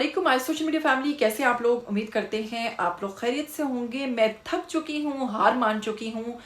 अस्सलामुअलैकुम my social media family, कैसे आप लोग? उम्मीद करते हैं आप लोग खैरियत से होंगे। मैं थक चुकी हूँ, हार मान चुकी हूँ,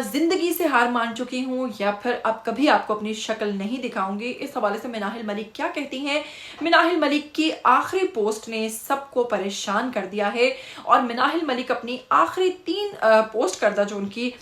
ज़िंदगी से हार मान चुकी हूँ, या फिर अब कभी आपको अपनी शक्ल नहीं दिखाऊंगी। इस हवाले से मिनाहिल मलिक क्या कहती हैं? मिनाहिल मलिक की आखिरी पोस्ट ने सबको परेशान कर दिया है और मिनाहिल मलिक अपनी आखिरी 3 पोस्ट करदा जो उनकी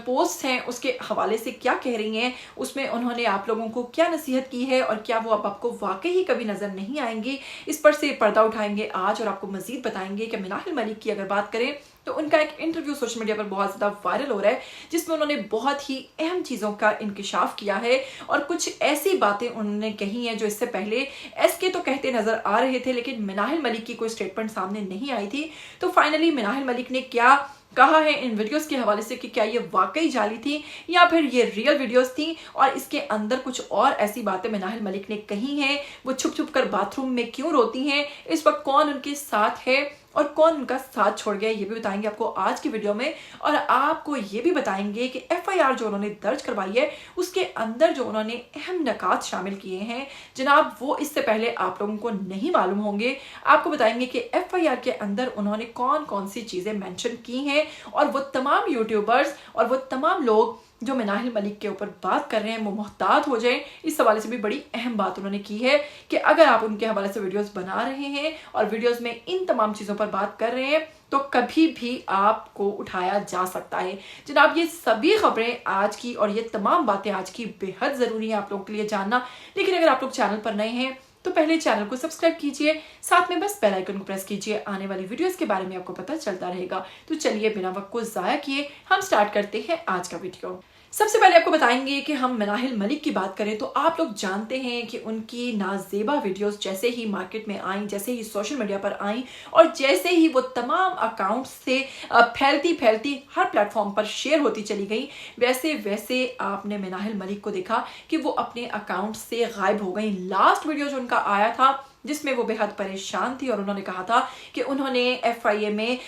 पोस्ट हैं उसके हवाले से क्या कह रही हैं, उसमें उन्होंने आप लोगों को क्या नसीहत की है और क्या वो अब आपको वाकई ही कभी नज़र नहीं आएंगी। इस पर से पर्दा उठाएंगे आज और आपको मजीद बताएंगे कि मिनाहिल मलिक की अगर बात करें तो उनका एक इंटरव्यू सोशल मीडिया पर बहुत ज़्यादा वायरल हो रहा है, जिसमें उन्होंने बहुत ही अहम चीज़ों का इंकिशाफ किया है और कुछ ऐसी बातें उन्होंने कही हैं जो इससे पहले एसके तो कहते नज़र आ रहे थे, लेकिन मिनाहिल मलिक की कोई स्टेटमेंट सामने नहीं आई थी। तो फाइनली मिनाहिल मलिक ने क्या कहा है इन वीडियोस के हवाले से कि क्या ये वाकई जाली थी या फिर ये रियल वीडियोस थी और इसके अंदर कुछ और ऐसी बातें मिनाहिल मलिक ने कही हैं। वो छुप छुप कर बाथरूम में क्यों रोती हैं, इस वक्त कौन उनके साथ है और कौन उनका साथ छोड़ गया, ये भी बताएंगे आपको आज की वीडियो में। और आपको ये भी बताएंगे कि एफआईआर जो उन्होंने दर्ज करवाई है उसके अंदर जो उन्होंने अहम नकात शामिल किए हैं जनाब, वो इससे पहले आप लोगों को नहीं मालूम होंगे। आपको बताएंगे कि एफआईआर के अंदर उन्होंने कौन कौन सी चीजें मेंशन की हैं और वो तमाम यूट्यूबर्स और वो तमाम लोग जो मिनाहिल मलिक के ऊपर बात कर रहे हैं वो मोहतात हो जाएं। इस हवाले से भी बड़ी अहम बात उन्होंने की है कि अगर आप उनके हवाले से वीडियोस बना रहे हैं और वीडियोस में इन तमाम चीज़ों पर बात कर रहे हैं तो कभी भी आपको उठाया जा सकता है। जनाब, ये सभी खबरें आज की और ये तमाम बातें आज की बेहद ज़रूरी है आप लोगों के लिए जानना। लेकिन अगर आप लोग चैनल पर नए हैं तो पहले चैनल को सब्सक्राइब कीजिए, साथ में बस बेल आइकन को प्रेस कीजिए, आने वाली वीडियोस के बारे में आपको पता चलता रहेगा। तो चलिए बिना वक्त को ज़ाया किए हम स्टार्ट करते हैं आज का वीडियो। सबसे पहले आपको बताएंगे कि हम मिनाहिल मलिक की बात करें तो आप लोग जानते हैं कि उनकी नाजेबा वीडियोस जैसे ही मार्केट में आई, जैसे ही सोशल मीडिया पर आई और जैसे ही वो तमाम अकाउंट्स से फैलती फैलती हर प्लेटफॉर्म पर शेयर होती चली गई, वैसे वैसे आपने मिनाहिल मलिक को देखा कि वो अपने अकाउंट से गायब हो गई। लास्ट वीडियो जो उनका आया था जिसमें वो बेहद परेशान थी और उन्होंने कहा था कि उन्होंने एफआईए में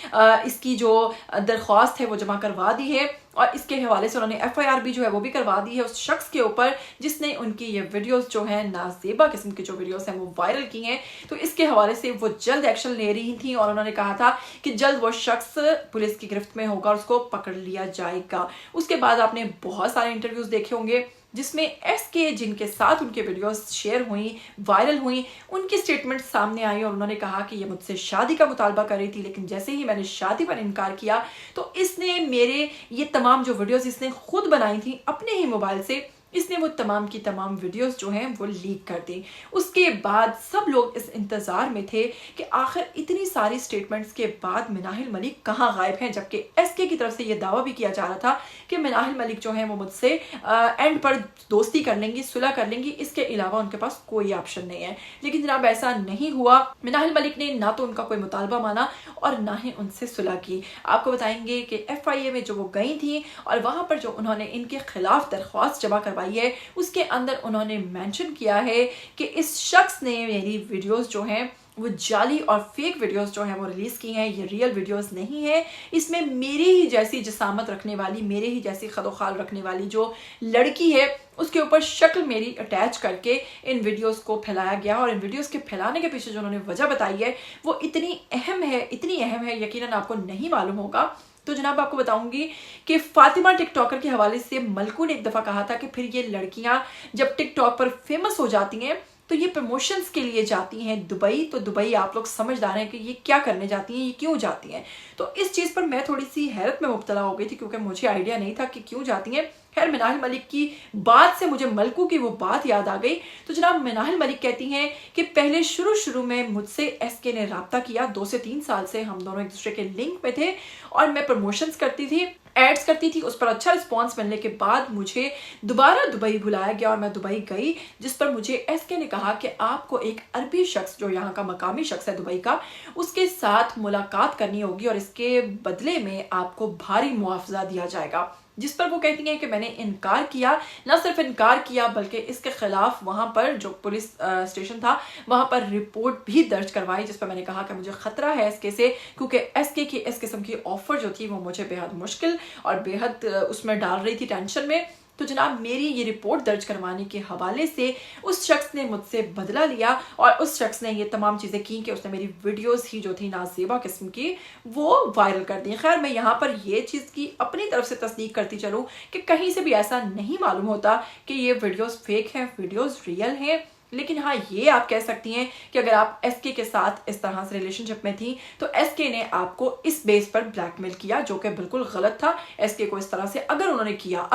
इसकी जो दरख्वास्त है वो जमा करवा दी है और इसके हवाले से उन्होंने एफआईआर भी जो है वो भी करवा दी है उस शख्स के ऊपर जिसने उनकी ये वीडियोस जो है नाजेबा किस्म की जो वीडियोस हैं वो वायरल की हैं। तो इसके हवाले से वो जल्द एक्शन ले रही थी और उन्होंने कहा था कि जल्द वो शख्स पुलिस की गिरफ्त में होगा और उसको पकड़ लिया जाएगा। उसके बाद आपने बहुत सारे इंटरव्यूज देखे होंगे जिसमें एसके जिनके साथ उनके वीडियोस शेयर हुई, वायरल हुई, उनकी स्टेटमेंट सामने आई और उन्होंने कहा कि ये मुझसे शादी का मुतालबा कर रही थी, लेकिन जैसे ही मैंने शादी पर इनकार किया तो इसने मेरे ये तमाम जो वीडियोस इसने खुद बनाई थी अपने ही मोबाइल से, इसने वो तमाम की तमाम वीडियोस जो हैं वो लीक कर दी। उसके बाद सब लोग इस इंतज़ार में थे कि आखिर इतनी सारी स्टेटमेंट्स के बाद मिनाहिल मलिक कहाँ गायब हैं, जबकि एसके की तरफ से ये दावा भी किया जा रहा था कि मिनाहिल मलिक जो हैं वो मुझसे एंड पर दोस्ती कर लेंगी, सुलह कर लेंगी, इसके अलावा उनके पास कोई ऑप्शन नहीं है। लेकिन जनाब ऐसा नहीं हुआ। मिनाहिल मलिक ने ना तो उनका कोई मुतालबा माना और ना ही उनसे सुलह की। आपको बताएंगे कि एफआईए में जो वो गई थी और वहाँ पर जो उन्होंने इनके खिलाफ दरख्वास्त जमा करवाई है उसके अंदर उन्होंने मेंशन किया है कि इस शख्स ने मेरी वीडियोस जो हैं वो जाली और फेक वीडियोस जो हैं वो रिलीज की हैं, ये रियल वीडियोस नहीं है। इसमें मेरी ही जैसी जिसामत रखने वाली, मेरे ही जैसी खदोखाल रखने वाली जो लड़की है उसके ऊपर शक्ल मेरी अटैच करके इन वीडियोस को फैलाया गया और इन वीडियोस के फैलाने के पीछे जो उन्होंने वजह बताई है वो इतनी अहम है यकीनन आपको नहीं मालूम होगा। तो जनाब आपको बताऊंगी कि फातिमा टिकटॉकर के हवाले से मलकू ने एक दफ़ा कहा था कि फिर ये लड़कियां जब टिकटॉक पर फेमस हो जाती हैं तो ये प्रमोशंस के लिए जाती हैं दुबई। तो दुबई आप लोग समझदार हैं कि ये क्या करने जाती हैं, ये क्यों जाती हैं। तो इस चीज़ पर मैं थोड़ी सी हैरत में मुब्तला हो गई थी क्योंकि मुझे आइडिया नहीं था कि क्यों जाती हैं। खैर, मिनाहिल मलिक की बात से मुझे मलकू की वो बात याद आ गई। तो जनाब मिनाहिल मलिक कहती हैं कि पहले शुरू में मुझसे एसके ने रब्ता किया, 2 से 3 साल से हम दोनों एक दूसरे के लिंक में थे और मैं प्रमोशंस करती थी, एड्स करती थी, उस पर अच्छा रिस्पॉन्स मिलने के बाद मुझे दोबारा दुबई बुलाया गया और मैं दुबई गई, जिस पर मुझे एसके ने कहा कि आपको एक अरबी शख्स जो यहाँ का मकामी शख्स है दुबई का, उसके साथ मुलाकात करनी होगी और इसके बदले में आपको भारी मुआवजा दिया जाएगा। जिस पर वो कहती हैं कि मैंने इनकार किया, न सिर्फ इनकार किया बल्कि इसके खिलाफ वहाँ पर जो पुलिस स्टेशन था वहाँ पर रिपोर्ट भी दर्ज करवाई, जिस पर मैंने कहा कि मुझे खतरा है एसके से, क्योंकि एसके की इस किस्म की ऑफर जो थी वो मुझे बेहद मुश्किल और बेहद उसमें डाल रही थी टेंशन में। तो जनाब मेरी ये रिपोर्ट दर्ज करवाने के हवाले से उस शख्स ने मुझसे बदला लिया और उस शख्स ने ये तमाम चीज़ें की कि उसने मेरी वीडियोस ही जो थी नाजेबा किस्म की वो वायरल कर दी। खैर मैं यहाँ पर ये चीज़ की अपनी तरफ से तस्दीक करती चलूँ कि कहीं से भी ऐसा नहीं मालूम होता कि ये वीडियोस फेक हैं, वीडियोस रियल हैं। लेकिन हाँ ये आप कह सकती हैं कि अगर आप एसके के साथ इस तरह से रिलेशनशिप में थी तो एसके ने आपको इस बेस पर ब्लैकमेल किया, जो कि बिल्कुल गलत था। एसके को इस तरह से अगर उन्होंने किया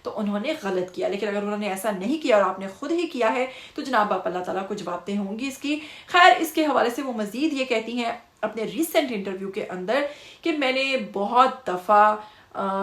तो उन्होंने गलत किया, लेकिन अगर उन्होंने ऐसा नहीं किया और आपने खुद ही किया है तो जनाब आप अल्लाह ताला को जवाबदेह होंगी इसकी। खैर इसके हवाले से वो मजीद ये कहती हैं अपने रिसेंट इंटरव्यू के अंदर कि मैंने बहुत दफ़ा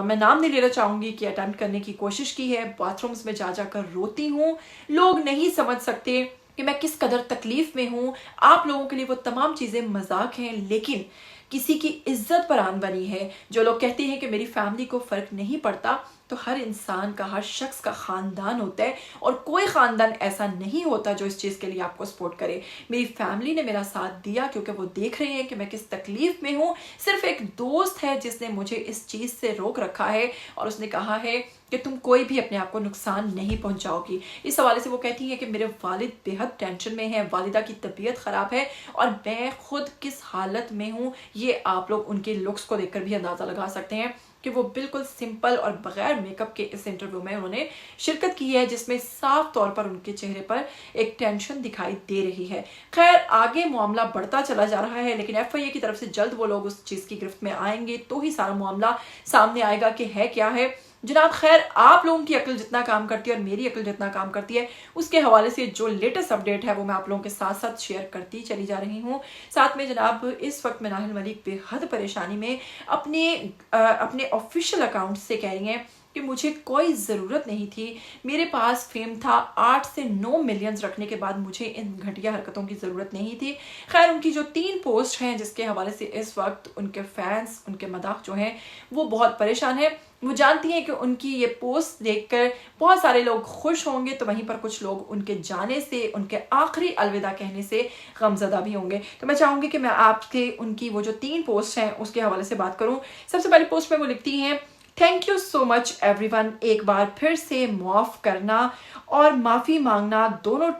मैं नाम नहीं लेना चाहूँगी कि अटेम्प्ट करने की कोशिश की है, बाथरूम्स में जा जाकर रोती हूँ। लोग नहीं समझ सकते कि मैं किस कदर तकलीफ में हूँ। आप लोगों के लिए वो तमाम चीज़ें मजाक हैं, लेकिन किसी की इज्जत पर आन बनी है। जो लोग कहते हैं कि मेरी फैमिली को फ़र्क नहीं पड़ता, तो हर इंसान का, हर शख्स का ख़ानदान होता है और कोई ख़ानदान ऐसा नहीं होता जो इस चीज़ के लिए आपको सपोर्ट करे। मेरी फैमिली ने मेरा साथ दिया क्योंकि वो देख रहे हैं कि मैं किस तकलीफ़ में हूँ। सिर्फ एक दोस्त है जिसने मुझे इस चीज़ से रोक रखा है और उसने कहा है कि तुम कोई भी अपने आप को नुकसान नहीं पहुंचाओगी। इस हवाले से वो कहती हैं कि मेरे वालिद बेहद टेंशन में हैं, वालिदा की तबीयत ख़राब है और मैं खुद किस हालत में हूँ ये आप लोग उनके लुक्स को देखकर भी अंदाज़ा लगा सकते हैं कि वो बिल्कुल सिंपल और बगैर मेकअप के इस इंटरव्यू में उन्होंने शिरकत की है, जिसमें साफ तौर पर उनके चेहरे पर एक टेंशन दिखाई दे रही है। खैर आगे मामला बढ़ता चला जा रहा है, लेकिन एफआईए की तरफ से जल्द वो लोग उस चीज़ की गिरफ्त में आएंगे तो ही सारा मामला सामने आएगा कि है क्या है। जनाब खैर आप लोगों की अक्ल जितना काम करती है और मेरी अक्ल जितना काम करती है, उसके हवाले से जो लेटेस्ट अपडेट है वो मैं आप लोगों के साथ साथ शेयर करती चली जा रही हूँ। साथ में जनाब इस वक्त मिनाहिल मलिक बेहद परेशानी में अपने ऑफिशियल अकाउंट से कह रही हैं कि मुझे कोई ज़रूरत नहीं थी, मेरे पास फेम था, 8 से 9 मिलियंस रखने के बाद मुझे इन घटिया हरकतों की ज़रूरत नहीं थी। खैर उनकी जो 3 पोस्ट हैं जिसके हवाले से इस वक्त उनके फैंस, उनके मदाह जो हैं वो बहुत परेशान हैं। वो जानती हैं कि उनकी ये पोस्ट देखकर बहुत सारे लोग खुश होंगे, तो वहीं पर कुछ लोग उनके जाने से, उनके आखिरी अलविदा कहने से गमज़दा भी होंगे। तो मैं चाहूँगी कि मैं आपके उनकी वो जो 3 पोस्ट हैं उसके हवाले से बात करूँ। सबसे पहली पोस्ट में वो लिखती हैं, thank you so much everyone, एक बार फिर से माफ़ करना और माफ़ी मांगना दोनों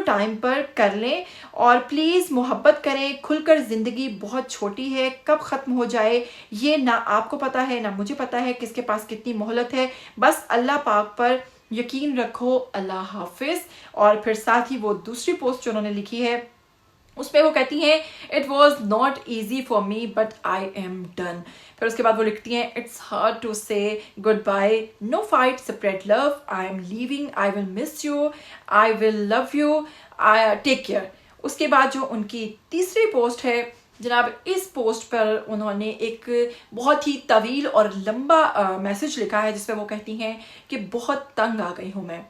टाइम पर कर लें और प्लीज़ मोहब्बत करें, खुलकर ज़िंदगी बहुत छोटी है, कब ख़त्म हो जाए ये ना आपको पता है ना मुझे पता है, किसके पास कितनी मोहलत है, बस अल्लाह पाक पर यकीन रखो, अल्लाह हाफिज़। और फिर साथ ही वो दूसरी पोस्ट जो उन्होंने लिखी है उसमें वो कहती हैं, it was not easy for me but I am done. फिर उसके बाद वो लिखती हैं, it's hard to say good bye, no fight separate love, I am leaving, I will miss you, I will love you, I take care. उसके बाद जो उनकी तीसरी पोस्ट है जनाब, इस पोस्ट पर उन्होंने एक बहुत ही तवील और लंबा मैसेज लिखा है जिसमें वो कहती हैं कि बहुत तंग आ गई हूँ मैं।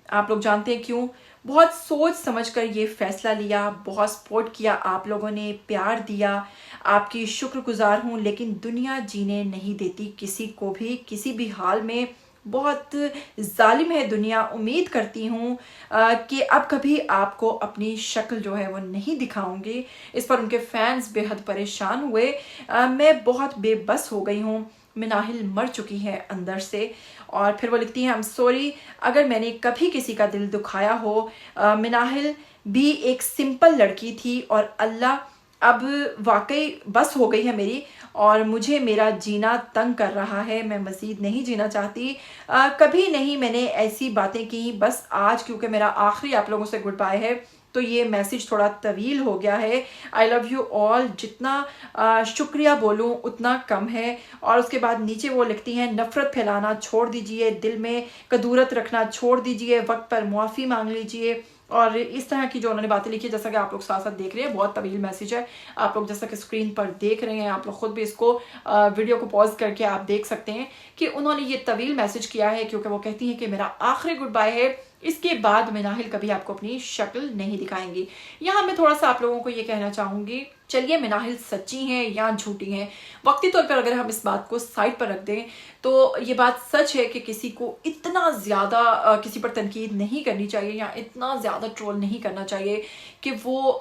आप लोग जानते हैं क्यों, बहुत सोच समझकर ये फैसला लिया, बहुत सपोर्ट किया, आप लोगों ने प्यार दिया, आपकी शुक्रगुजार हूँ, लेकिन दुनिया जीने नहीं देती किसी को भी किसी भी हाल में, बहुत जालिम है दुनिया। उम्मीद करती हूँ कि अब कभी आपको अपनी शक्ल जो है वो नहीं दिखाऊंगी। इस पर उनके फैंस बेहद परेशान हुए। मैं बहुत बेबस हो गई हूँ, मिनाहिल मर चुकी है अंदर से। और फिर वो लिखती हैं, आई एम सॉरी अगर मैंने कभी किसी का दिल दुखाया हो, मिनाहिल भी एक सिंपल लड़की थी और अल्लाह अब वाकई बस हो गई है मेरी और मुझे मेरा जीना तंग कर रहा है, मैं मज़ीद नहीं जीना चाहती। कभी नहीं मैंने ऐसी बातें की, बस आज क्योंकि मेरा आखिरी आप लोगों से गुड बाय है तो ये मैसेज थोड़ा तवील हो गया है। आई लव यू ऑल, जितना शुक्रिया बोलूँ उतना कम है। और उसके बाद नीचे वो लिखती हैं, नफ़रत फैलाना छोड़ दीजिए, दिल में कदूरत रखना छोड़ दीजिए, वक्त पर मुआफ़ी मांग लीजिए। और इस तरह की जो उन्होंने बातें लिखी है, जैसा कि आप लोग साथ साथ देख रहे हैं, बहुत तवील मैसेज है, आप लोग जैसा कि स्क्रीन पर देख रहे हैं, आप लोग खुद भी इसको वीडियो को पॉज करके आप देख सकते हैं कि उन्होंने ये तवील मैसेज किया है क्योंकि वो कहती हैं कि मेरा आखिरी गुड बाय है, इसके बाद मिनाहिल कभी आपको अपनी शक्ल नहीं दिखाएंगी। यहाँ मैं थोड़ा सा आप लोगों को ये कहना चाहूँगी, चलिए मिनाहिल सच्ची हैं या झूठी हैं, वक्ती तौर पर अगर हम इस बात को साइड पर रख दें तो ये बात सच है कि किसी को इतना ज़्यादा किसी पर तनकीद नहीं करनी चाहिए या इतना ज़्यादा ट्रोल नहीं करना चाहिए कि वो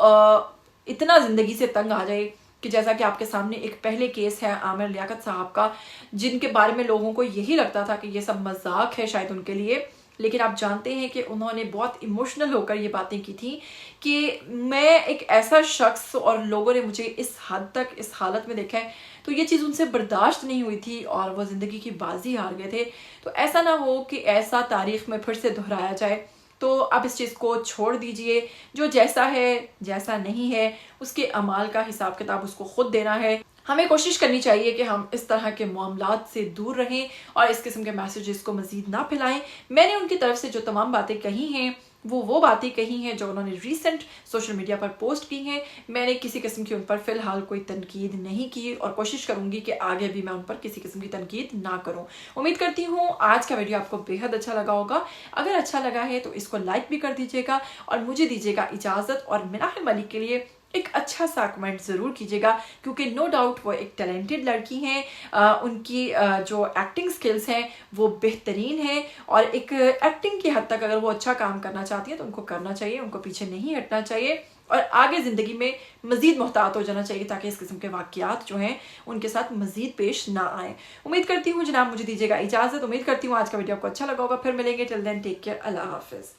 इतना ज़िंदगी से तंग आ जाए कि जैसा कि आपके सामने एक पहले केस है आमिर लियाकत साहब का, जिनके बारे में लोगों को यही लगता था कि ये सब मजाक है शायद उनके लिए, लेकिन आप जानते हैं कि उन्होंने बहुत इमोशनल होकर ये बातें की थी कि मैं एक ऐसा शख्स और लोगों ने मुझे इस हद तक इस हालत में देखा है, तो ये चीज़ उनसे बर्दाश्त नहीं हुई थी और वो ज़िंदगी की बाजी हार गए थे। तो ऐसा ना हो कि ऐसा तारीख में फिर से दोहराया जाए, तो आप इस चीज़ को छोड़ दीजिए। जो जैसा है जैसा नहीं है उसके अमाल का हिसाब किताब उसको खुद देना है। हमें कोशिश करनी चाहिए कि हम इस तरह के मामलात से दूर रहें और इस किस्म के मैसेजेस को मज़ीद ना फैलाएं। मैंने उनकी तरफ से जो तमाम बातें कही हैं वो बातें कही हैं जो उन्होंने रीसेंट सोशल मीडिया पर पोस्ट की हैं। मैंने किसी किस्म की उन पर फ़िलहाल कोई तनकीद नहीं की और कोशिश करूंगी कि आगे भी मैं उन पर किसी किस्म की तनकीद ना करूं। उम्मीद करती हूँ आज का वीडियो आपको बेहद अच्छा लगा होगा। अगर अच्छा लगा है तो इसको लाइक भी कर दीजिएगा और मुझे दीजिएगा इजाज़त और मिनाहिल मलिक के लिए एक अच्छा सा कमेंट ज़रूर कीजिएगा, क्योंकि नो डाउट वो एक टैलेंटेड लड़की हैं। उनकी जो एक्टिंग स्किल्स हैं वो बेहतरीन हैं और एक एक्टिंग की हद तक अगर वो अच्छा काम करना चाहती हैं तो उनको करना चाहिए, उनको पीछे नहीं हटना चाहिए और आगे ज़िंदगी में मज़ीद मोहतात हो जाना चाहिए ताकि इस किस्म के वाक़यात जो हैं उनके साथ मज़ीद पेश ना आए। उम्मीद करती हूँ जनाब मुझे दीजिएगा इजाज़त। उम्मीद करती हूँ आज का वीडियो आपको अच्छा लगा होगा। फिर मिलेंगे, टिल देन टेक केयर, अल्लाह हाफ़िज़।